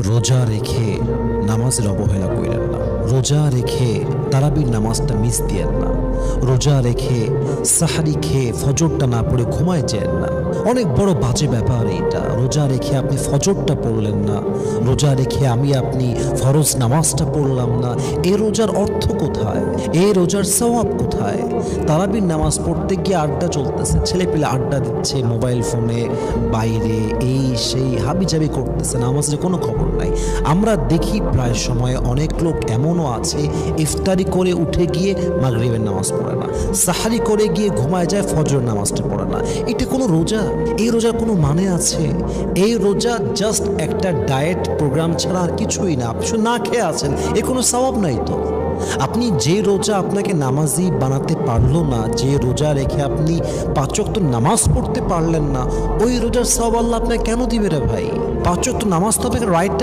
রোজা রেখে নামাজের অবহেলা কইরেন না। রোজা রেখে তারাবির নামাজটা মিস দিয়েন না। রোজা রেখে সাহারি খেয়ে ফজরটা না পড়ে ঘুমায় যেন না। অনেক বড় বাজে ব্যাপার এটা। রোজা রেখে আপনি ফজরটা পড়লেন না, রোজা রেখে আপনি ফরজ নামাজটা পড়লাম না। এই রোজার অর্থ কোথায়? এই রোজার সওয়াব কোথায়? তারাবির নামাজ পড়তে গিয়ে আড্ডা চলতেছে, ছেলেপেলে আড্ডা দিচ্ছে মোবাইল ফোনে, বাইরে এই সেই হাবিজাবি করতেছে, নামাজের কোনো খবর নাই। আমরা দেখি প্রায় সময় অনেক লোক এমনও আছে ইফতারি করে উঠে গিয়ে মাগরিবের নামাজ পড়ে না, সাহারি করে গিয়ে ঘুমায় যায়, ফজর নামাজটা পড়ে না। এটা কোনো রোজা? এই রোজার কোনো মানে আছে? এই রোজা জাস্ট একটা ডায়েট প্রোগ্রাম ছাড়া আর কিছুই না। আপনি শুধু না খেয়ে আছেন, এর কোনো সওয়াব নাই তো। আপনি যে রোজা আপনাকে নামাজি বানাতে পারলো না, যে রোজা রেখে আপনি 5 ওয়াক্ত নামাজ পড়তে পারলেন না, ওই রোজার সওয়াব আল্লাহ আপনাকে কেন দিবে রে ভাই? 5 ওয়াক্ত নামাজ তো আপনাকে রাইট